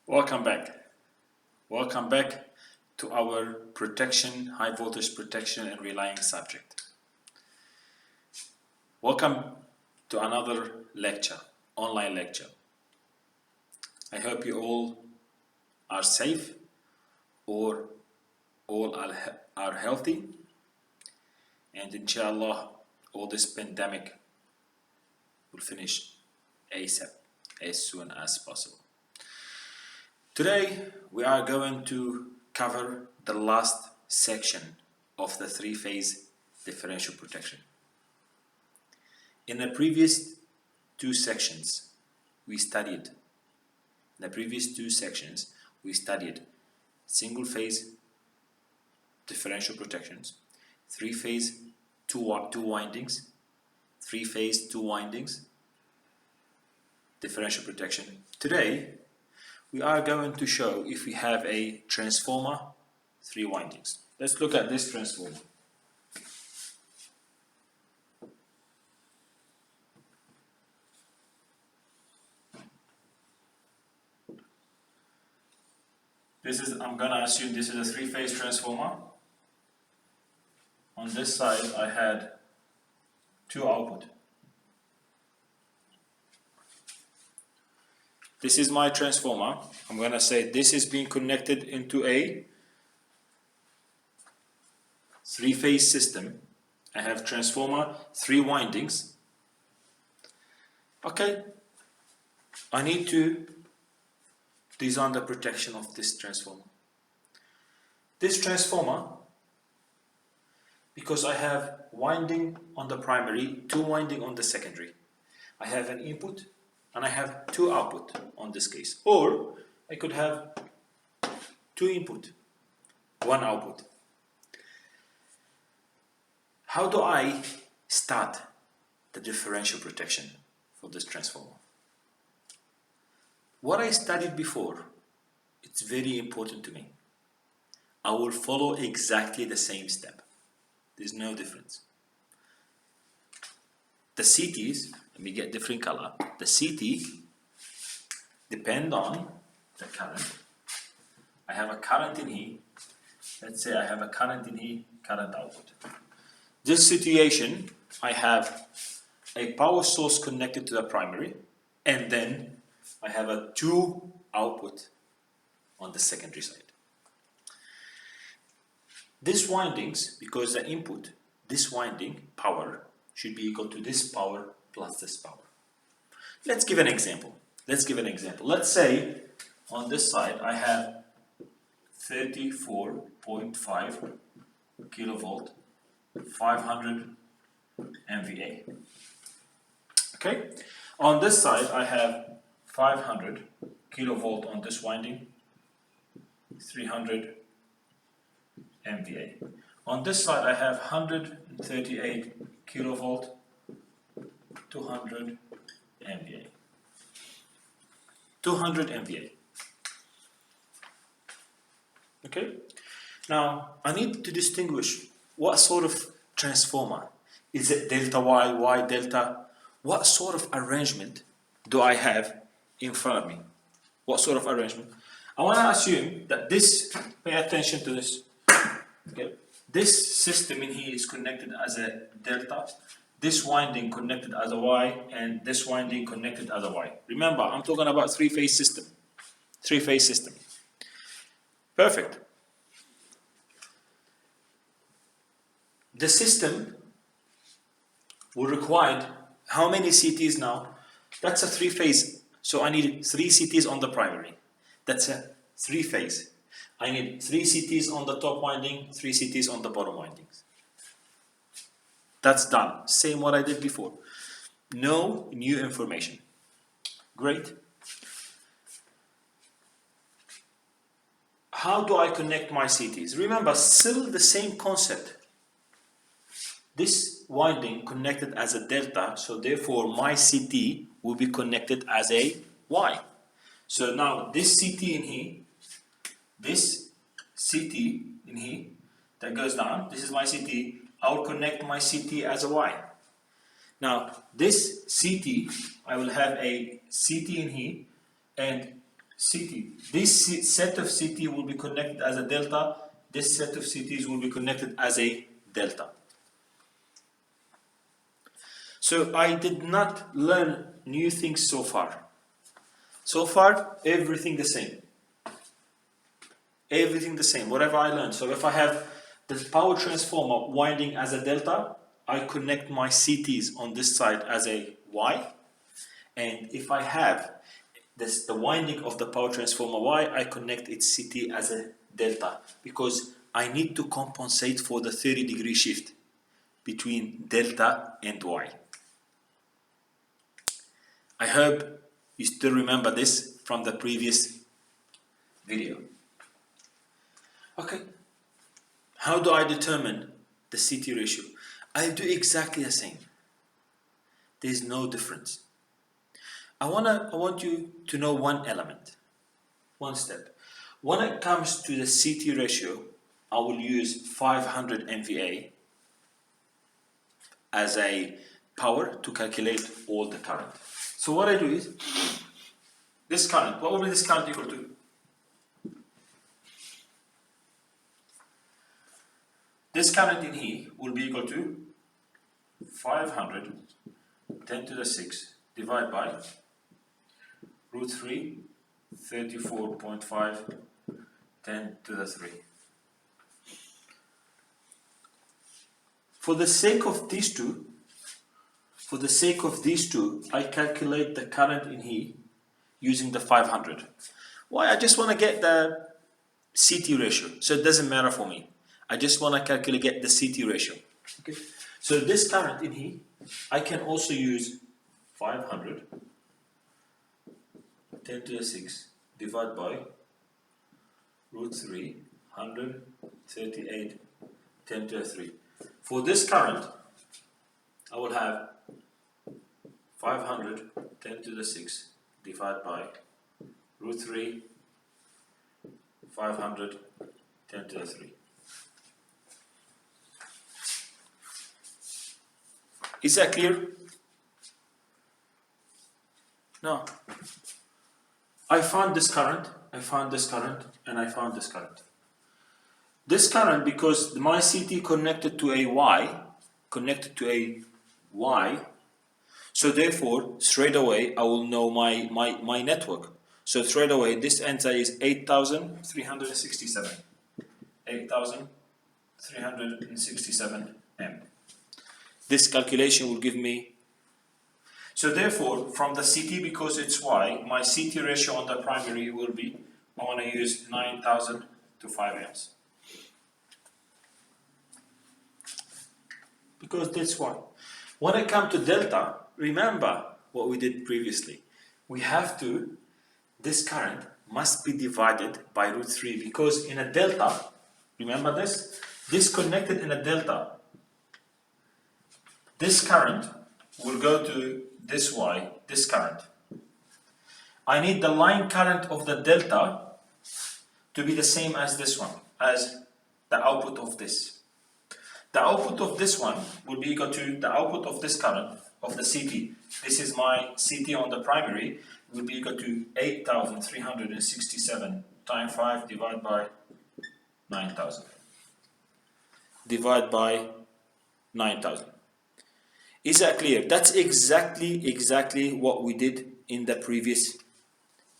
Welcome back. Welcome back to our protection, high voltage protection and relaying subject. Welcome to another lecture, online lecture. I hope you all are safe or all are healthy, and inshallah all this pandemic will finish ASAP, as soon as possible. Today we are going to cover the last section of the three-phase differential protection. In the previous two sections we studied single-phase differential protections, three-phase two windings, three-phase two windings differential protection. Today we are going to show if we have a transformer, three windings. Let's look at this transformer. I'm gonna assume this is a three-phase transformer. On this side I had two output. This is my transformer. I'm going to say this is being connected into a three-phase system. I have transformer, three windings. Okay, I need to design the protection of this transformer. This transformer, because I have winding on the primary, two winding on the secondary. I have an input and I have two output on this case, or I could have two input, one output. How do I start the differential protection for this transformer? What I studied before, it's very important to me. I will follow exactly the same step. There's no difference. The CTs, let me get different color. The CT depend on the current. I have a current in here. Let's say I have a current in here, current output. This situation, I have a power source connected to the primary, and then I have a two output on the secondary side. This windings, because the input, this winding power should be equal to this power plus this power. Let's give an example. Let's say on this side I have 34.5 kilovolt, 500 MVA. Okay? On this side I have 500 kilovolt on this winding, 300 MVA. On this side I have 138 kilovolt, 200 MVA. 200 MVA. Okay? Now I need to distinguish what sort of transformer. Is it delta Y, Y delta? What sort of arrangement do I have in front of me? What sort of arrangement? I want to assume that this, pay attention to this. Okay. This system in here is connected as a delta, this winding connected as a Y, and this winding connected as a Y. Remember, I'm talking about three-phase system. Three-phase system. Perfect. The system will require how many CTs now? That's a three-phase. So I need three CTs on the primary. That's a three-phase. I need three CTs on the top winding, three CTs on the bottom windings. That's done. Same what I did before. No new information. Great. How do I connect my CTs? Remember, still the same concept. This winding connected as a delta, so therefore my CT will be connected as a Y. So now this CT in here, this CT in here that goes down, this is my CT, I will connect my CT as a Y. Now this CT, I will have a CT in here, and CT. This set of CT will be connected as a delta. This set of CTs will be connected as a delta. So I did not learn new things so far. So far, everything the same. Everything the same, whatever I learned. So if I have the power transformer winding as a delta, I connect my CTs on this side as a Y. And if I have the winding of the power transformer Y, I connect its CT as a delta, because I need to compensate for the 30-degree shift between delta and Y. I hope you still remember this from the previous video. Okay, how do I determine the CT ratio? I do exactly the same. There's no difference. I want you to know one element, one step. When it comes to the CT ratio, I will use 500 MVA as a power to calculate all the current. So what I do is, this current, what will be this current equal to? This current in here will be equal to 500 10 to the 6 divided by root 3 34.5 10 to the 3. For the sake of these two, I calculate the current in here using the 500. Why? I just want to get the CT ratio, so it doesn't matter for me. I just want to get the CT ratio. Okay. So this current in here, I can also use 500 10 to the 6 divided by root 3 138 10 to the 3. For this current, I will have 500 10 to the 6 divided by root 3 500 10 to the 3. Is that clear? No. I found this current, and I found this current. This current, because my CT connected to a Y, so therefore, straight away, I will know my network. So straight away, this answer is 8,367. 8,367 M. This calculation will give me. So therefore, from the CT, because it's Y, my CT ratio on the primary will be, I want to use 9,000 to 5 amps. Because that's Y. When it comes to delta, remember what we did previously. We have to, this current must be divided by root 3, because in a delta, remember this connected in a delta, this current will go to this Y, this current. I need the line current of the delta to be the same as this one, as the output of this. The output of this one will be equal to the output of this current of the CT. This is my CT on the primary, will be equal to 8,367 times 5 divided by 9,000. Divide by 9,000. Is that clear? That's exactly what we did in the previous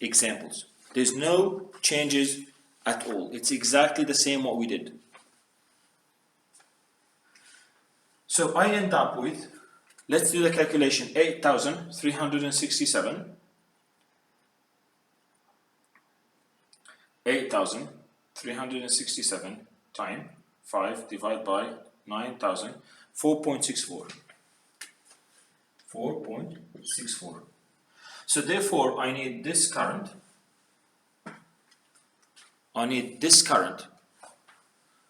examples. There's no changes at all. It's exactly the same what we did. So I end up with, let's do the calculation, 8,367. 8,367 times 5 divided by 9,000, 4.64. 4.64. So therefore, I need this current.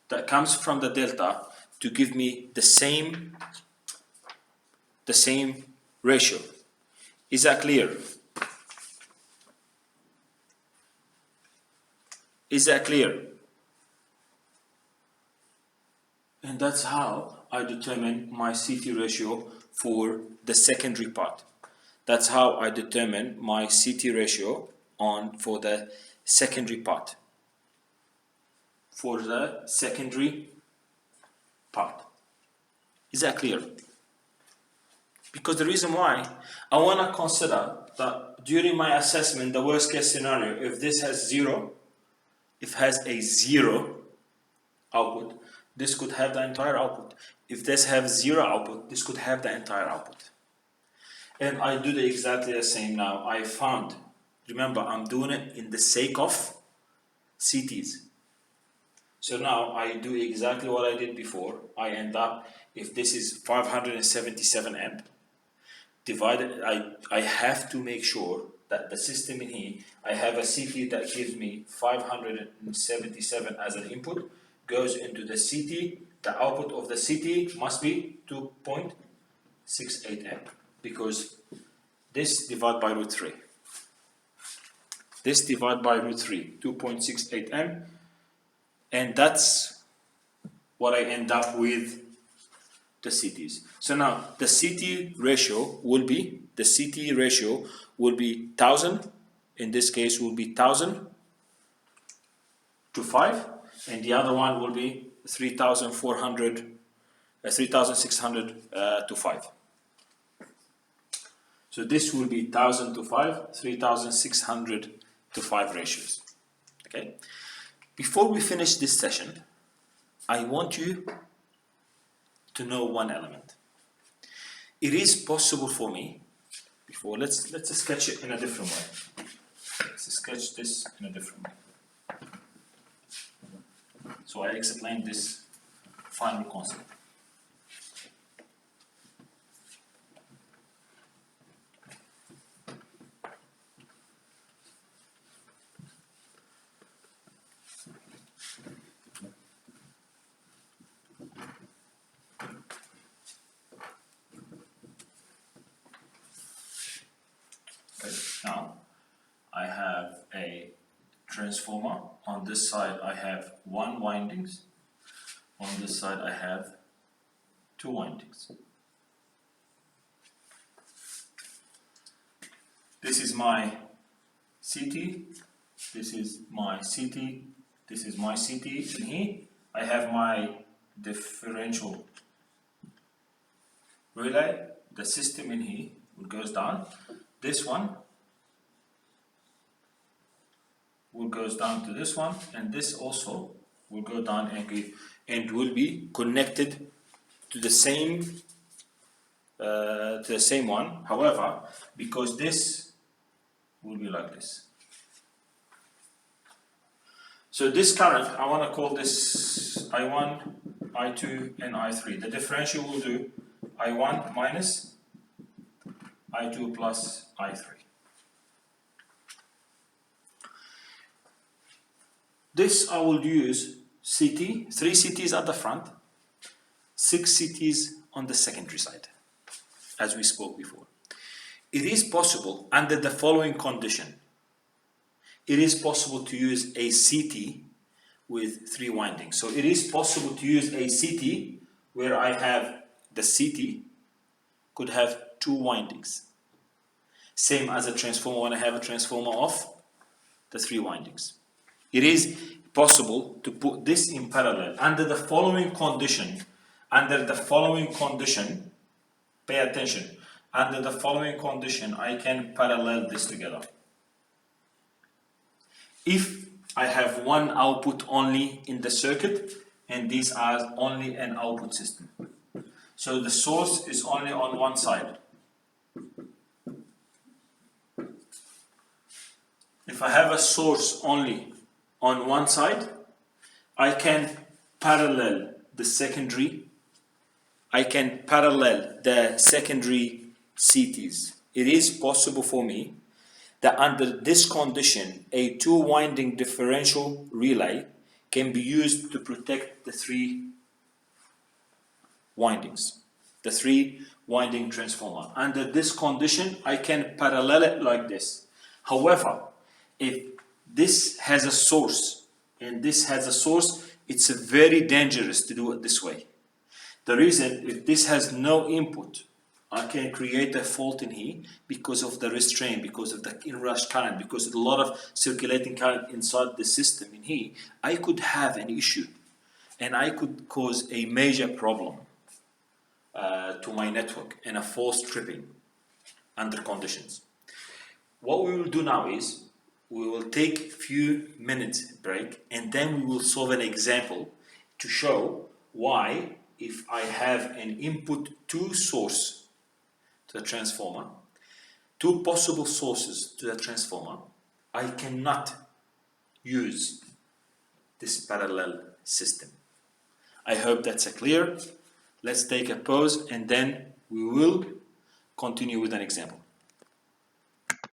That comes from the delta to give me the same ratio. Is that clear? Is that clear? And that's how I determine my CT ratio for the secondary part. That's how I determine my CT ratio on for the secondary part. For the secondary part. Is that clear? Because the reason why I want to consider that during my assessment, the worst case scenario, if this has zero, if it has a zero output, this could have the entire output. If this has zero output, this could have the entire output. And I do exactly the same now. I found, remember, I'm doing it in the sake of CTs. So now I do exactly what I did before. I end up, if this is 577 amp, divided, I have to make sure that the system in here, I have a CT that gives me 577 as an input, goes into the CT, the output of the CT must be 2.68 amp, because this divided by root 3. This divided by root 3, 2.68 amp, and that's what I end up with the CTs. So now the CT ratio will be 1000, in this case will be 1000 to 5, and the other one will be 3600 to 5. So this will be 1000 to 5, 3600 to 5 ratios. Okay. Before we finish this session, I want you to know one element. It is possible for me, before let's sketch it in a different way. Let's sketch this in a different way. So I explained this final concept. Now, I have a transformer. On this side, I have 1 windings. On this side, I have 2 windings. This is my CT. This is my CT. This is my CT. In here, I have my differential relay. The system in here goes down. This one will goes down to this one, and this also will go down and will be connected to the same one. However, because this will be like this. So this current, I want to call this I1, I2, and I3. The differential will do I1 minus I2 plus I3. This I will use CT, 3 CTs at the front, 6 CTs on the secondary side, as we spoke before. It is possible under the following condition. It is possible to use a CT with 3 windings. So it is possible to use a CT where I have the CT could have 2 windings. Same as a transformer when I have a transformer of the 3 windings. It is possible to put this in parallel under the following condition. Under the following condition, pay attention. Under the following condition, I can parallel this together. If I have one output only in the circuit, and these are only an output system. So the source is only on one side. If I have a source only on one side, I can parallel the secondary. I can parallel the secondary CTs. It is possible for me that under this condition, a 2-winding differential relay can be used to protect the 3 windings, the 3-winding transformer. Under this condition, I can parallel it like this. However, if this has a source and this has a source, it's very dangerous to do it this way. The reason, if this has no input I can create a fault in here because of the restraint, because of the inrush current, because of a lot of circulating current inside the system in here. I could have an issue and I could cause a major problem to my network and a false tripping under conditions. What we will do now is we will take a few minutes break and then we will solve an example to show why if I have an input to source to the transformer, two possible sources to the transformer, I cannot use this parallel system. I hope that's clear. Let's take a pause and then we will continue with an example.